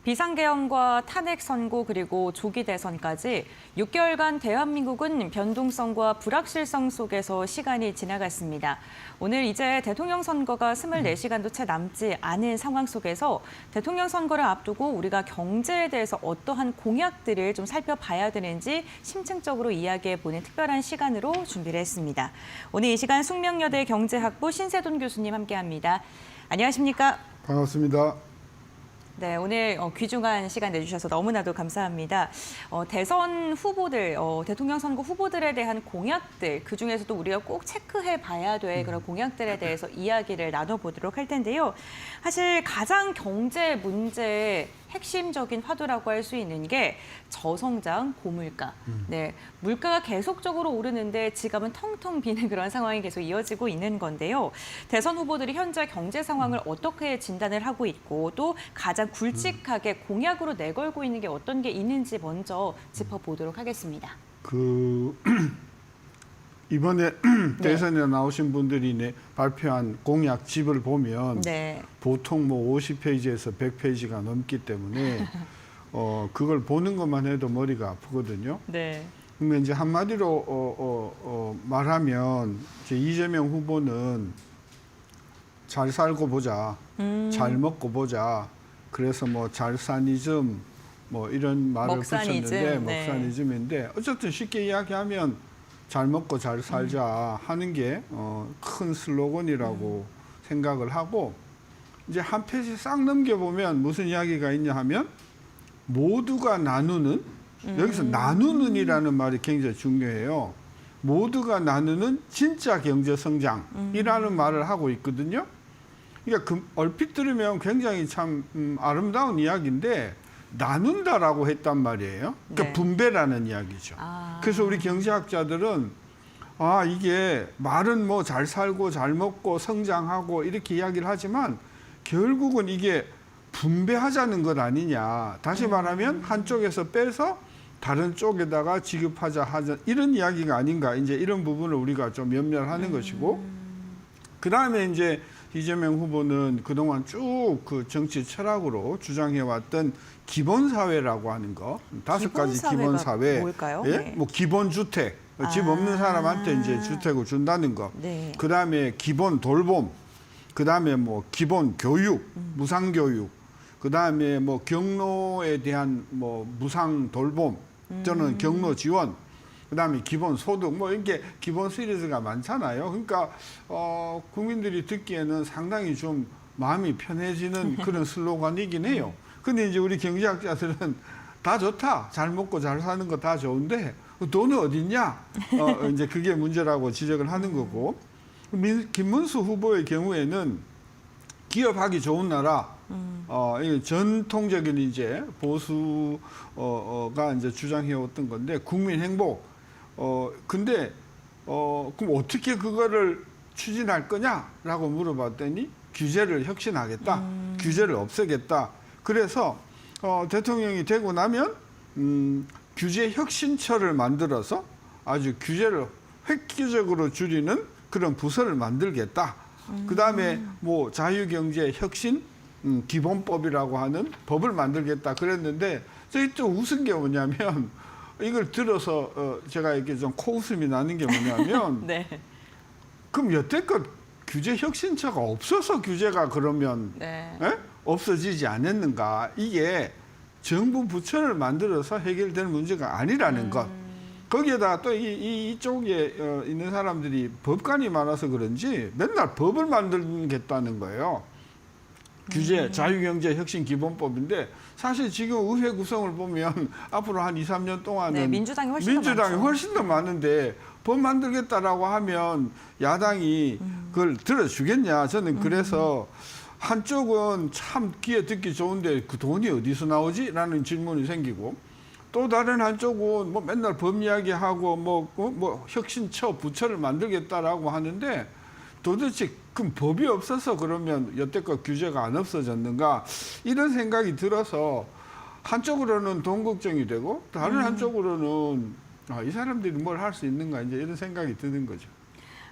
비상계엄과 탄핵 선고 그리고 조기 대선까지 6개월간 대한민국은 변동성과 불확실성 속에서 시간이 지나갔습니다. 오늘 이제 대통령 선거가 24시간도 채 남지 않은 상황 속에서 대통령 선거를 앞두고 우리가 경제에 대해서 어떠한 공약들을 좀 살펴봐야 되는지 심층적으로 이야기해보는 특별한 시간으로 준비를 했습니다. 오늘 이 시간 숙명여대 경제학부 신세돈 교수님 함께합니다. 안녕하십니까? 반갑습니다. 네, 오늘 귀중한 시간 내주셔서 너무나도 감사합니다. 대선 후보들, 대통령 선거 후보들에 대한 공약들, 그중에서도 우리가 꼭 체크해 봐야 될 그런 공약들에 대해서 이야기를 나눠보도록 할 텐데요. 사실 가장 경제 문제의 핵심적인 화두라고 할 수 있는 게 저성장, 고물가. 네, 물가가 계속적으로 오르는데 지갑은 텅텅 비는 그런 상황이 계속 이어지고 있는 건데요. 대선 후보들이 현재 경제 상황을 어떻게 진단을 하고 있고 또 가장 굵직하게 공약으로 내걸고 있는 게 어떤 게 있는지 먼저 짚어보도록 하겠습니다. 이번에 대선에 나오신 분들이 발표한 공약집을 보면 보통 뭐 50페이지에서 100페이지가 넘기 때문에 그걸 보는 것만 해도 머리가 아프거든요. 근데 이제 한마디로 말하면 이제 이재명 후보는 잘 살고 보자, 잘 먹고 보자. 그래서 뭐 잘사니즘 뭐 이런 말을 붙였는데 먹사니즘인데 어쨌든 쉽게 이야기하면 잘 먹고 잘 살자 하는 게 큰 슬로건이라고 생각을 하고 이제 한 페이지 싹 넘겨보면 무슨 이야기가 있냐 하면 모두가 나누는 여기서 나누는이라는 말이 굉장히 중요해요. 모두가 나누는 진짜 경제 성장이라는 말을 하고 있거든요. 그러니까 얼핏 들으면 굉장히 참 아름다운 이야기인데 나눈다라고 했단 말이에요. 그러니까 분배라는 이야기죠. 그래서 우리 경제학자들은 이게 말은 뭐 잘 살고 잘 먹고 성장하고 이렇게 이야기를 하지만 결국은 이게 분배하자는 것 아니냐. 다시 말하면 한쪽에서 빼서 다른 쪽에다가 지급하자 하자 이런 이야기가 아닌가. 이제 이런 부분을 우리가 좀 염려하는 것이고 그다음에 이제 이재명 후보는 그동안 쭉 그 정치 철학으로 주장해왔던 기본사회라고 하는 거, 5가지 기본사회. 뭘까요? 예? 뭐 기본주택, 집 없는 사람한테 이제 주택을 준다는 거. 그다음에 기본 돌봄, 그다음에 뭐 기본 교육, 무상교육, 그다음에 뭐 경로에 대한 뭐 무상 돌봄, 또는 경로 지원. 그다음에 기본 소득 뭐 이렇게 기본 시리즈가 많잖아요. 그러니까 국민들이 듣기에는 상당히 좀 마음이 편해지는 그런 슬로건이긴 해요. 근데 이제 우리 경제학자들은 다 좋다. 잘 먹고 잘 사는 거 다 좋은데 돈은 어딨냐? 이제 그게 문제라고 지적을 하는 거고. 김문수 후보의 경우에는 기업하기 좋은 나라, 전통적인 이제 보수가 이제 주장해왔던 건데 국민 행복. 근데 그럼 어떻게 그거를 추진할 거냐라고 물어봤더니 규제를 혁신하겠다, 규제를 없애겠다. 그래서 대통령이 되고 나면 규제 혁신처를 만들어서 아주 규제를 획기적으로 줄이는 그런 부서를 만들겠다. 그다음에 뭐 자유경제 혁신 기본법이라고 하는 법을 만들겠다 그랬는데 저희 또 웃은 게 뭐냐면. 이걸 들어서 제가 이렇게 좀 코웃음이 나는 게 뭐냐면 그럼 여태껏 규제 혁신처가 없어서 규제가 그러면 없어지지 않았는가. 이게 정부 부처를 만들어서 해결될 문제가 아니라는 것. 거기에다가 또 이쪽에 있는 사람들이 법관이 많아서 그런지 맨날 법을 만들겠다는 거예요. 규제, 자유경제 혁신 기본법인데 사실 지금 의회 구성을 보면 앞으로 한 2, 3년 동안은 민주당이 훨씬 더 많은데 법 만들겠다라고 하면 야당이 그걸 들어주겠냐. 저는 그래서 한쪽은 참 귀에 듣기 좋은데 그 돈이 어디서 나오지? 라는 질문이 생기고 또 다른 한쪽은 뭐 맨날 법 이야기하고 뭐 혁신처, 부처를 만들겠다라고 하는데 도대체 그럼 법이 없어서 그러면 여태껏 규제가 안 없어졌는가 이런 생각이 들어서 한쪽으로는 돈 걱정이 되고 다른 한쪽으로는 이 사람들이 뭘 할 수 있는가 이제 이런 생각이 드는 거죠.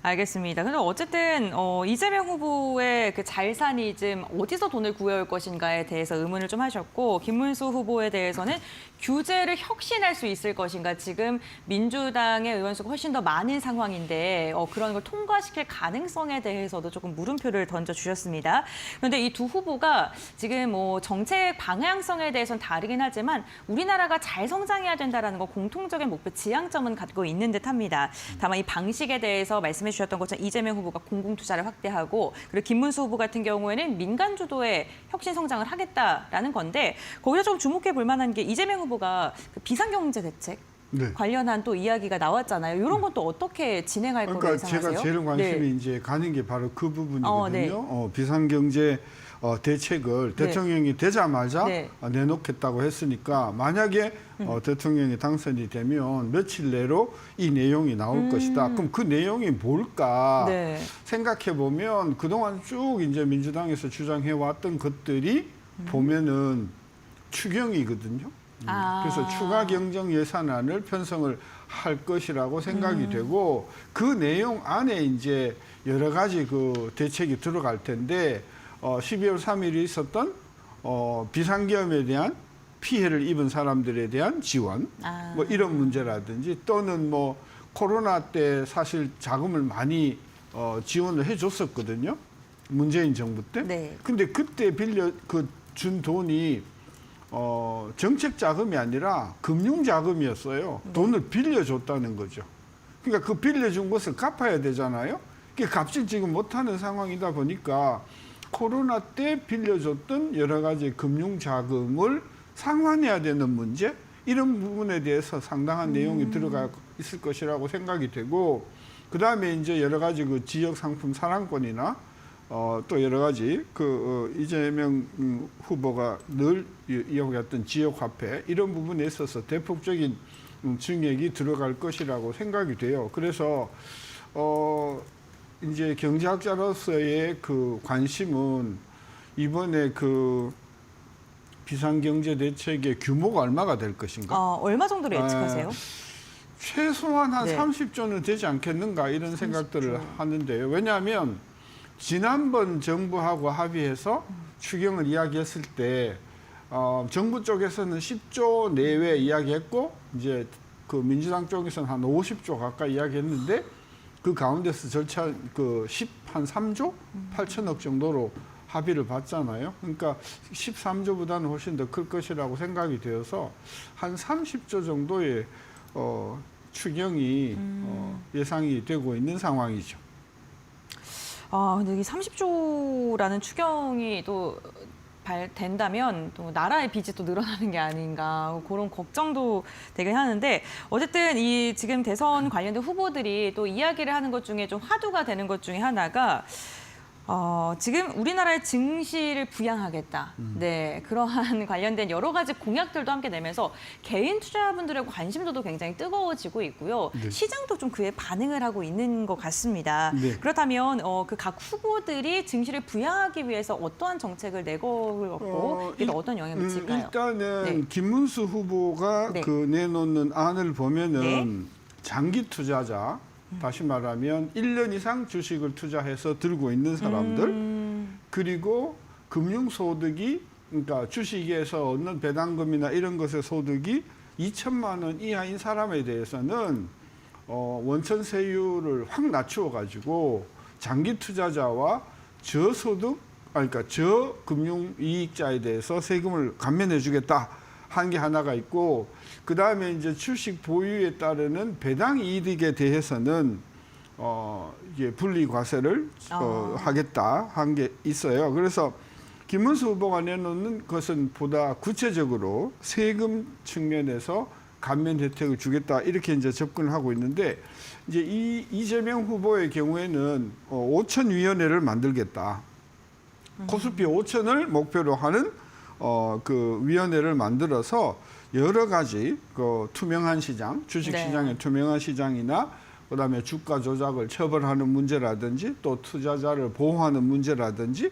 알겠습니다. 근데 어쨌든 이재명 후보의 그 잘사니즘 어디서 돈을 구해올 것인가에 대해서 의문을 좀 하셨고 김문수 후보에 대해서는 규제를 혁신할 수 있을 것인가 지금 민주당의 의원 수가 훨씬 더 많은 상황인데 그런 걸 통과시킬 가능성에 대해서도 조금 물음표를 던져주셨습니다. 그런데 이 두 후보가 지금 뭐 정책 방향성에 대해서는 다르긴 하지만 우리나라가 잘 성장해야 된다라는 거 공통적인 목표 지향점은 갖고 있는 듯합니다. 다만 이 방식에 대해서 말씀해 주셨던 것처럼 이재명 후보가 공공투자를 확대하고 그리고 김문수 후보 같은 경우에는 민간 주도의 혁신 성장을 하겠다라는 건데 거기서 좀 주목해 볼 만한 게 이재명 후보가 그 비상경제 대책 네. 관련한 또 이야기가 나왔잖아요. 이런 건 또 어떻게 진행할 거로 그러니까 예상하세요? 제가 제일 관심이 네. 이제 가는 게 바로 그 부분이거든요. 네. 비상경제 대책을 네. 대통령이 되자마자 네. 내놓겠다고 했으니까 만약에 대통령이 당선이 되면 며칠 내로 이 내용이 나올 것이다. 그럼 그 내용이 뭘까 네. 생각해 보면 그동안 쭉 이제 민주당에서 주장해 왔던 것들이 보면은 추경이거든요. 그래서 추가 경정 예산안을 편성을 할 것이라고 생각이 되고 그 내용 안에 이제 여러 가지 그 대책이 들어갈 텐데 12월 3일에 있었던 비상계엄에 대한 피해를 입은 사람들에 대한 지원 뭐 이런 문제라든지 또는 뭐 코로나 때 사실 자금을 많이 지원을 해줬었거든요. 문재인 정부 때. 네. 근데 그때 준 돈이 정책 자금이 아니라 금융 자금이었어요. 돈을 빌려줬다는 거죠. 그러니까 그 빌려준 것을 갚아야 되잖아요. 그게 갚지 지금 못하는 상황이다 보니까 코로나 때 빌려줬던 여러 가지 금융 자금을 상환해야 되는 문제 이런 부분에 대해서 상당한 내용이 들어가 있을 것이라고 생각이 되고 그 다음에 이제 여러 가지 그 지역 상품 사랑권이나 또 여러 가지 이재명 후보가 늘 이야기했던 지역 화폐 이런 부분에 있어서 대폭적인 증액이 들어갈 것이라고 생각이 돼요. 그래서 이제 경제학자로서의 그 관심은 이번에 그 비상경제 대책의 규모가 얼마가 될 것인가? 얼마 정도로 예측하세요? 최소한 한 네. 30조는 되지 않겠는가 이런 생각들을 하는데요. 왜냐하면 지난번 정부하고 합의해서 추경을 이야기했을 때 정부 쪽에서는 10조 내외 이야기했고 이제 그 민주당 쪽에서는 한 50조 가까이 이야기했는데 그 가운데서 절차 한 3조 8천억 정도로 합의를 봤잖아요. 그러니까 13조보다는 훨씬 더 클 것이라고 생각이 되어서 한 30조 정도의 추경이 예상이 되고 있는 상황이죠. 근데 이 30조라는 추경이 또 된다면 또 나라의 빚이 또 늘어나는 게 아닌가 그런 걱정도 되긴 하는데 어쨌든 이 지금 대선 관련된 후보들이 또 이야기를 하는 것 중에 좀 화두가 되는 것 중에 하나가 지금 우리나라의 증시를 부양하겠다. 네, 그러한 관련된 여러 가지 공약들도 함께 내면서 개인 투자분들의 관심도도 굉장히 뜨거워지고 있고요. 네. 시장도 좀 그에 반응을 하고 있는 것 같습니다. 네. 그렇다면 그 각 후보들이 증시를 부양하기 위해서 어떠한 정책을 내걸었고 이게 어떤 영향을 미칠까요? 일단은 네. 김문수 후보가 네. 내놓는 안을 보면은 네. 장기 투자자 다시 말하면 1년 이상 주식을 투자해서 들고 있는 사람들 그리고 금융소득이 그러니까 주식에서 얻는 배당금이나 이런 것의 소득이 2천만 원 이하인 사람에 대해서는 원천세율을 확 낮추어 가지고 장기 투자자와 저소득 그러니까 저금융이익자에 대해서 세금을 감면해 주겠다 한 게 하나가 있고 그 다음에 이제 주식 보유에 따르는 배당 이익에 대해서는 이게 분리 과세를 하겠다 한 게 있어요. 그래서 김문수 후보가 내놓는 것은 보다 구체적으로 세금 측면에서 감면 혜택을 주겠다 이렇게 이제 접근을 하고 있는데 이제 이재명 후보의 경우에는 5천위원회를 만들겠다. 코스피 5천을 목표로 하는 그 위원회를 만들어서 여러 가지 그 투명한 시장, 주식 시장의 네. 투명한 시장이나 그다음에 주가 조작을 처벌하는 문제라든지 또 투자자를 보호하는 문제라든지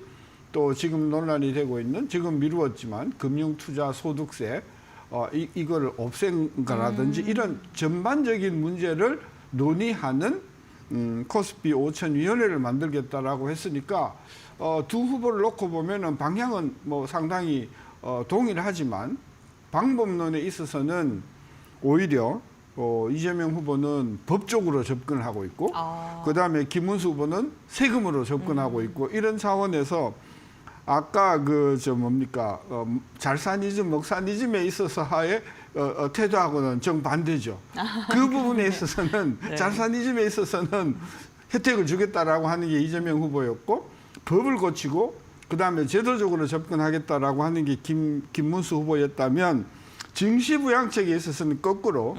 또 지금 논란이 되고 있는 지금 미루었지만 금융투자 소득세 이거를 없앤 거라든지 이런 전반적인 문제를 논의하는 코스피 5천 위원회를 만들겠다라고 했으니까 두 후보를 놓고 보면은 방향은 뭐 상당히 동일하지만 방법론에 있어서는 오히려 이재명 후보는 법적으로 접근을 하고 있고 그다음에 김문수 후보는 세금으로 접근하고 있고 이런 차원에서 아까 잘사니즘, 먹사니즘에 있어서 하의 태도하고는 정반대죠. 그 부분에 있어서는 네. 잘사니즘에 있어서는 혜택을 주겠다라고 하는 게 이재명 후보였고 법을 고치고 그다음에 제도적으로 접근하겠다라고 하는 게 김문수 후보였다면 증시부양책에 있어서는 거꾸로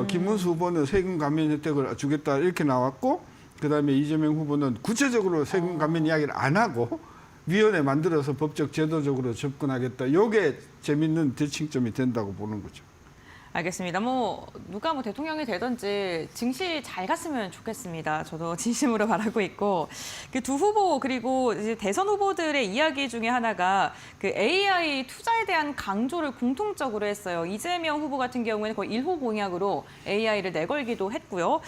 김문수 후보는 세금 감면 혜택을 주겠다 이렇게 나왔고 그다음에 이재명 후보는 구체적으로 세금 감면 이야기를 안 하고 위원회 만들어서 법적 제도적으로 접근하겠다. 이게 재밌는 대칭점이 된다고 보는 거죠. 알겠습니다. 누가 대통령이 되든지 증시 잘 갔으면 좋겠습니다. 저도 진심으로 바라고 있고 그 두 후보 그리고 이제 대선 후보들의 이야기 중에 하나가 그 AI 투자에 대한 강조를 공통적으로 했어요. 이재명 후보 같은 경우에는 거의 1호 공약으로 AI를 내걸기도 했고요.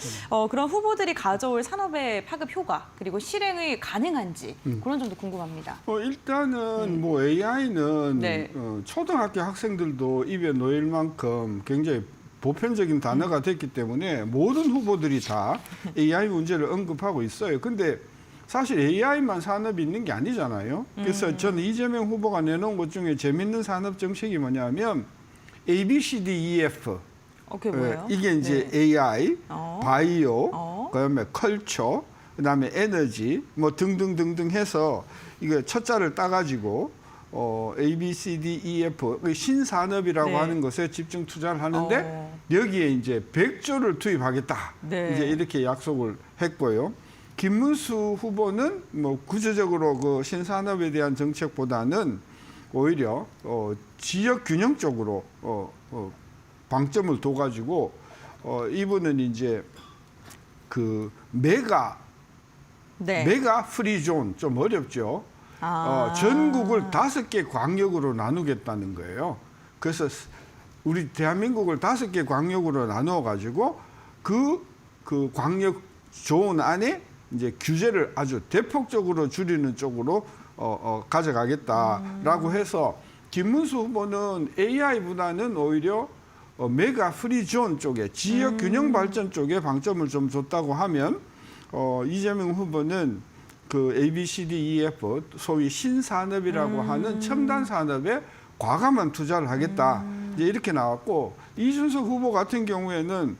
그런 후보들이 가져올 산업의 파급 효과 그리고 실행이 가능한지 그런 점도 궁금합니다. 일단은 AI는 네. 초등학교 학생들도 입에 놓일 만큼 굉장히 보편적인 단어가 됐기 때문에 모든 후보들이 다 AI 문제를 언급하고 있어요. 근데 사실 AI만 산업이 있는 게 아니잖아요. 그래서 저는 이재명 후보가 내놓은 것 중에 재밌는 산업 정책이 뭐냐면 ABCDEF. 그게 뭐예요? 이게 이제 네. AI, 바이오, 그다음에 컬처, 그다음에 에너지 등등등등 해서 이거 첫자를 따가지고 ABCDEF 신산업이라고 네. 하는 것에 집중 투자를 하는데 여기에 이제 100조를 투입하겠다. 네. 이제 이렇게 약속을 했고요. 김문수 후보는 구체적으로 그 신산업에 대한 정책보다는 오히려 지역 균형 쪽으로 방점을 둬가지고 이분은 이제 그 메가 프리존 좀 어렵죠. 전국을 5개 광역으로 나누겠다는 거예요. 그래서 우리 대한민국을 5개 광역으로 나누어 가지고 그 광역 존 안에 이제 규제를 아주 대폭적으로 줄이는 쪽으로 가져가겠다라고 해서 김문수 후보는 AI보다는 오히려 메가 프리존 쪽에 지역 균형 발전 쪽에 방점을 좀 줬다고 하면 이재명 후보는 그 ABCDEF 소위 신산업이라고 하는 첨단 산업에 과감한 투자를 하겠다. 이제 이렇게 나왔고 이준석 후보 같은 경우에는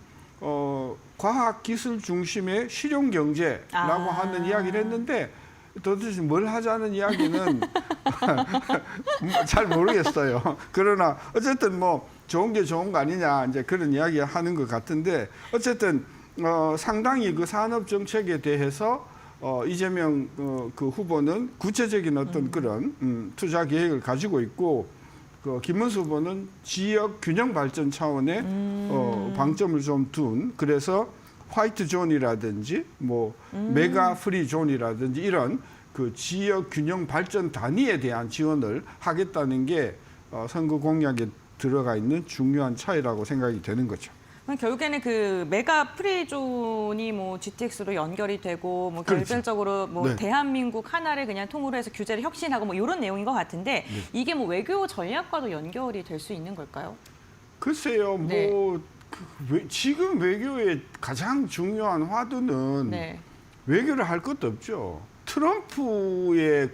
과학 기술 중심의 실용 경제라고 하는 이야기를 했는데 도대체 뭘 하자는 이야기는 잘 모르겠어요. 그러나 어쨌든 좋은 게 좋은 거 아니냐 이제 그런 이야기 하는 것 같은데 어쨌든 상당히 그 산업 정책에 대해서 이재명 그 후보는 구체적인 어떤 그런 투자 계획을 가지고 있고 김문수 후보는 지역 균형 발전 차원의 방점을 좀 둔 그래서 화이트 존이라든지 메가 프리 존이라든지 이런 그 지역 균형 발전 단위에 대한 지원을 하겠다는 게 선거 공약에 들어가 있는 중요한 차이라고 생각이 되는 거죠. 결국에는 그 메가 프리존이 GTX로 연결이 되고 결정적으로 네. 대한민국 하나를 그냥 통으로 해서 규제를 혁신하고 이런 내용인 것 같은데 네. 이게 외교 전략과도 연결이 될 수 있는 걸까요? 글쎄요, 네. 지금 외교의 가장 중요한 화두는 네. 외교를 할 것도 없죠. 트럼프의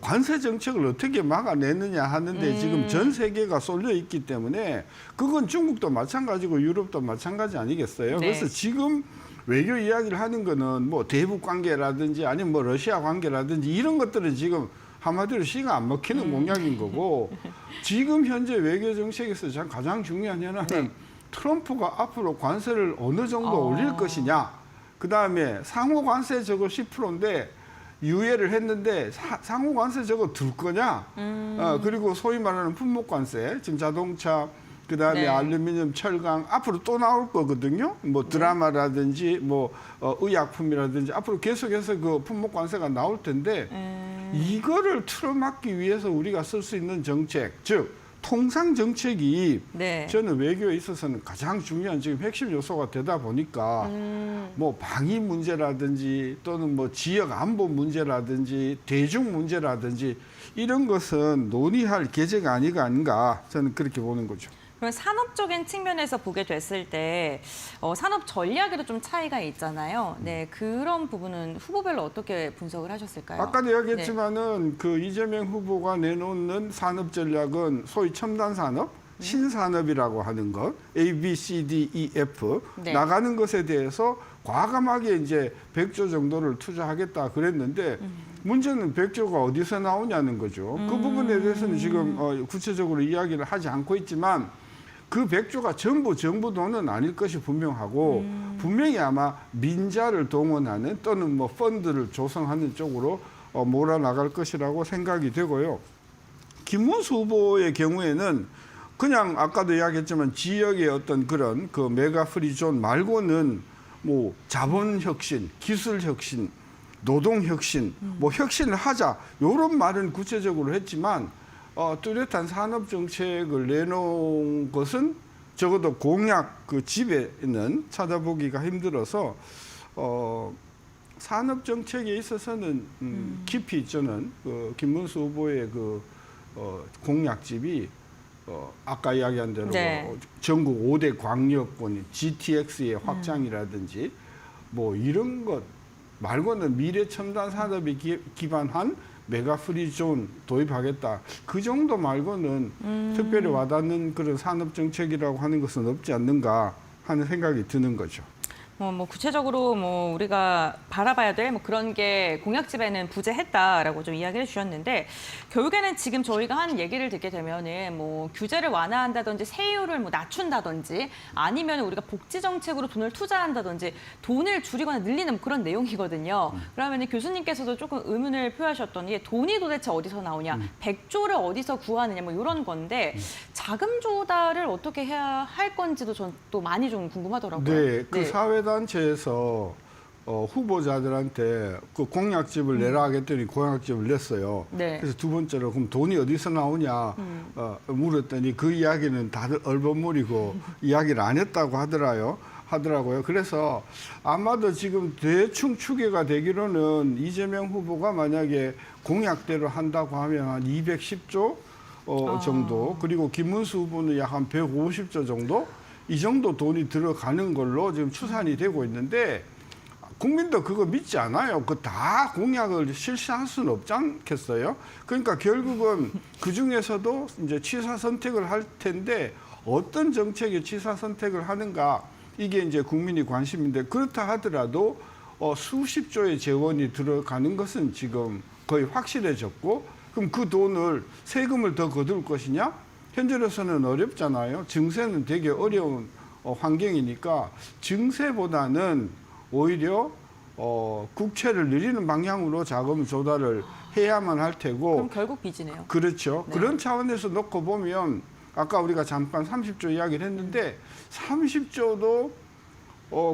관세 정책을 어떻게 막아내느냐 하는데 지금 전 세계가 쏠려 있기 때문에 그건 중국도 마찬가지고 유럽도 마찬가지 아니겠어요? 네. 그래서 지금 외교 이야기를 하는 거는 대북 관계라든지 아니면 러시아 관계라든지 이런 것들은 지금 한마디로 시가 안 먹히는 공약인 거고 지금 현재 외교 정책에서 가장 중요한 현안은 트럼프가 앞으로 관세를 어느 정도 올릴 것이냐. 그다음에 상호 관세 저거 10%인데 유예를 했는데 상호 관세 저거 둘 거냐? 그리고 소위 말하는 품목 관세, 지금 자동차, 그다음에 네. 알루미늄, 철강 앞으로 또 나올 거거든요. 드라마라든지 의약품이라든지 앞으로 계속해서 그 품목 관세가 나올 텐데 이거를 틀어막기 위해서 우리가 쓸 수 있는 정책, 즉 통상 정책이 네. 저는 외교에 있어서는 가장 중요한 지금 핵심 요소가 되다 보니까 뭐 방위 문제라든지 또는 뭐 지역 안보 문제라든지 대중 문제라든지 이런 것은 논의할 계제가 아닌가 저는 그렇게 보는 거죠. 그럼 산업적인 측면에서 보게 됐을 때 산업 전략에도 좀 차이가 있잖아요. 네, 그런 부분은 후보별로 어떻게 분석을 하셨을까요? 아까도 이야기했지만은 그 이재명 후보가 내놓는 산업 전략은 소위 첨단 산업, 신산업이라고 하는 것, A, B, C, D, E, F 네. 나가는 것에 대해서 과감하게 이제 100조 정도를 투자하겠다 그랬는데 문제는 100조가 어디서 나오냐는 거죠. 그 부분에 대해서는 지금 구체적으로 이야기를 하지 않고 있지만 그 100조가 전부 정부 돈은 아닐 것이 분명하고 분명히 아마 민자를 동원하는 또는 뭐 펀드를 조성하는 쪽으로 몰아나갈 것이라고 생각이 되고요. 김문수 후보의 경우에는 그냥 아까도 이야기했지만 지역의 어떤 그런 그 메가 프리존 말고는 뭐 자본 혁신, 기술 혁신, 노동 혁신, 뭐 혁신을 하자 이런 말은 구체적으로 했지만 뚜렷한 산업 정책을 내놓은 것은 적어도 공약 그 집에는 찾아보기가 힘들어서 산업 정책에 있어서는 깊이 저는 그 김문수 후보의 그 공약집이 아까 이야기한 대로 네. 전국 5대 광역권 GTX의 확장이라든지 뭐 이런 것 말고는 미래 첨단 산업에 기반한 메가 프리존 도입하겠다. 그 정도 말고는 특별히 와닿는 그런 산업 정책이라고 하는 것은 없지 않는가 하는 생각이 드는 거죠. 뭐 구체적으로 뭐 우리가 바라봐야 될 뭐 그런 게 공약집에는 부재했다라고 좀 이야기를 해주셨는데 결국에는 지금 저희가 한 얘기를 듣게 되면은 뭐 규제를 완화한다든지 세율을 뭐 낮춘다든지 아니면 우리가 복지 정책으로 돈을 투자한다든지 돈을 줄이거나 늘리는 그런 내용이거든요. 그러면은 교수님께서도 조금 의문을 표하셨던 게 돈이 도대체 어디서 나오냐, 100조를 어디서 구하느냐 뭐 이런 건데 자금 조달을 어떻게 해야 할 건지도 전 또 많이 좀 궁금하더라고요. 네, 그 사회단체에서 후보자들한테 그 공약집을 내라 하겠더니 공약집을 냈어요. 네. 그래서 두 번째로 그럼 돈이 어디서 나오냐 물었더니 그 이야기는 다들 얼버무리고 이야기를 안 했다고 하더라고요. 그래서 아마도 지금 대충 추계가 되기로는 이재명 후보가 만약에 공약대로 한다고 하면 한 210조 정도, 그리고 김문수 후보는 약 한 150조 정도, 이 정도 돈이 들어가는 걸로 지금 추산이 되고 있는데 국민도 그거 믿지 않아요. 그 다 공약을 실시할 수는 없지 않겠어요? 그러니까 결국은 그 중에서도 이제 취사 선택을 할 텐데 어떤 정책의 취사 선택을 하는가, 이게 이제 국민이 관심인데, 그렇다 하더라도 수십 조의 재원이 들어가는 것은 지금 거의 확실해졌고, 그럼 그 돈을 세금을 더 거둘 것이냐? 현재로서는 어렵잖아요. 증세는 되게 어려운 환경이니까 증세보다는 오히려 국채를 늘리는 방향으로 자금 조달을 해야만 할 테고. 그럼 결국 빚이네요. 그렇죠. 네. 그런 차원에서 놓고 보면 아까 우리가 잠깐 30조 이야기를 했는데 30조도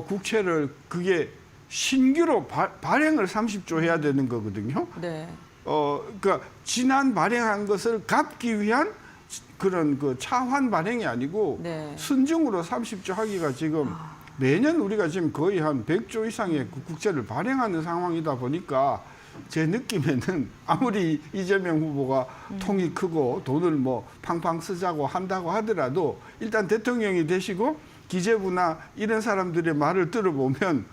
국채를 그게 신규로 발행을 30조 해야 되는 거거든요. 네. 그러니까 지난 발행한 것을 갚기 위한 그런 그 차환 발행이 아니고 네. 순증으로 30조 하기가 지금 매년 우리가 지금 거의 한 100조 이상의 국채를 발행하는 상황이다 보니까 제 느낌에는 아무리 이재명 후보가 통이 크고 돈을 뭐 팡팡 쓰자고 한다고 하더라도 일단 대통령이 되시고 기재부나 이런 사람들의 말을 들어보면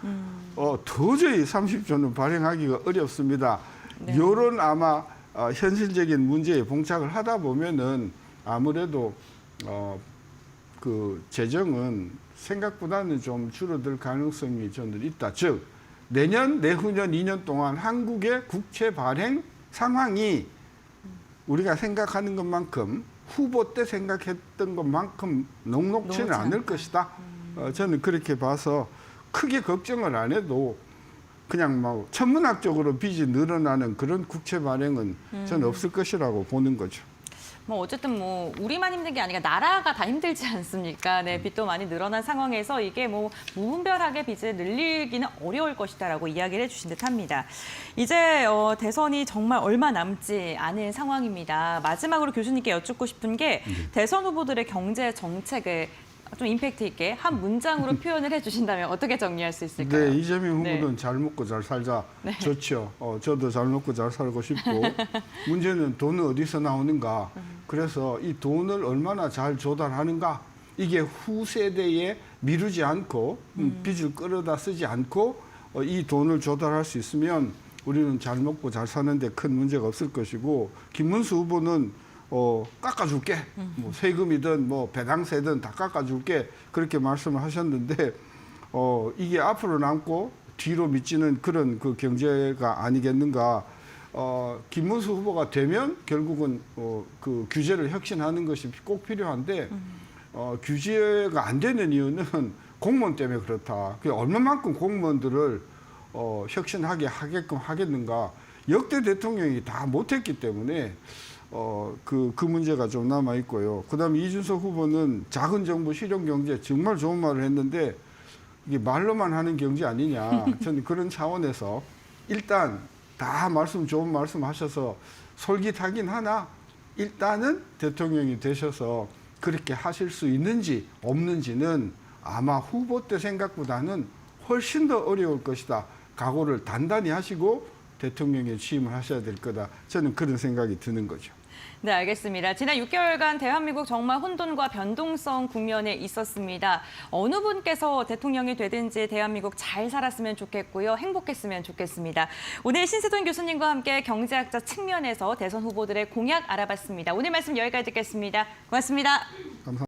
도저히 30조는 발행하기가 어렵습니다. 네. 이런 아마 현실적인 문제에 봉착을 하다 보면은 아무래도 그 재정은 생각보다는 좀 줄어들 가능성이 저는 있다. 즉 내년, 내후년 2년 동안 한국의 국채 발행 상황이 우리가 생각하는 것만큼 후보 때 생각했던 것만큼 녹록지는 않을 것이다. 저는 그렇게 봐서 크게 걱정을 안 해도 그냥 뭐 천문학적으로 빚이 늘어나는 그런 국채 발행은 저는 없을 것이라고 보는 거죠. 뭐 어쨌든 뭐 우리만 힘든 게 아니라 나라가 다 힘들지 않습니까? 네, 빚도 많이 늘어난 상황에서 이게 뭐 무분별하게 빚을 늘리기는 어려울 것이다라고 이야기를 해주신 듯합니다. 이제 대선이 정말 얼마 남지 않은 상황입니다. 마지막으로 교수님께 여쭙고 싶은 게 대선 후보들의 경제 정책을 좀 임팩트 있게 한 문장으로 표현을 해주신다면 어떻게 정리할 수 있을까요? 네, 이재명 후보는 네. 잘 먹고 잘 살자. 네. 좋죠. 저도 잘 먹고 잘 살고 싶고 문제는 돈은 어디서 나오는가. 그래서 이 돈을 얼마나 잘 조달하는가. 이게 후세대에 미루지 않고 빚을 끌어다 쓰지 않고 이 돈을 조달할 수 있으면 우리는 잘 먹고 잘 사는데 큰 문제가 없을 것이고 김문수 후보는 깎아줄게. 뭐 세금이든 뭐 배당세든 다 깎아줄게. 그렇게 말씀을 하셨는데, 이게 앞으로 남고 뒤로 미치는 그런 그 경제가 아니겠는가. 김문수 후보가 되면 결국은 그 규제를 혁신하는 것이 꼭 필요한데, 규제가 안 되는 이유는 공무원 때문에 그렇다. 얼마만큼 공무원들을 혁신하게 하게끔 하겠는가. 역대 대통령이 다 못했기 때문에 그 문제가 좀 남아 있고요. 그다음에 이준석 후보는 작은 정부 실용 경제 정말 좋은 말을 했는데 이게 말로만 하는 경제 아니냐. 저는 그런 차원에서 일단 다 좋은 말씀 하셔서 솔깃하긴 하나 일단은 대통령이 되셔서 그렇게 하실 수 있는지 없는지는 아마 후보 때 생각보다는 훨씬 더 어려울 것이다. 각오를 단단히 하시고 대통령에 취임을 하셔야 될 거다. 저는 그런 생각이 드는 거죠. 네, 알겠습니다. 지난 6개월간 대한민국 정말 혼돈과 변동성 국면에 있었습니다. 어느 분께서 대통령이 되든지 대한민국 잘 살았으면 좋겠고요. 행복했으면 좋겠습니다. 오늘 신세돈 교수님과 함께 경제학자 측면에서 대선 후보들의 공약 알아봤습니다. 오늘 말씀 여기까지 듣겠습니다. 고맙습니다. 감사합니다.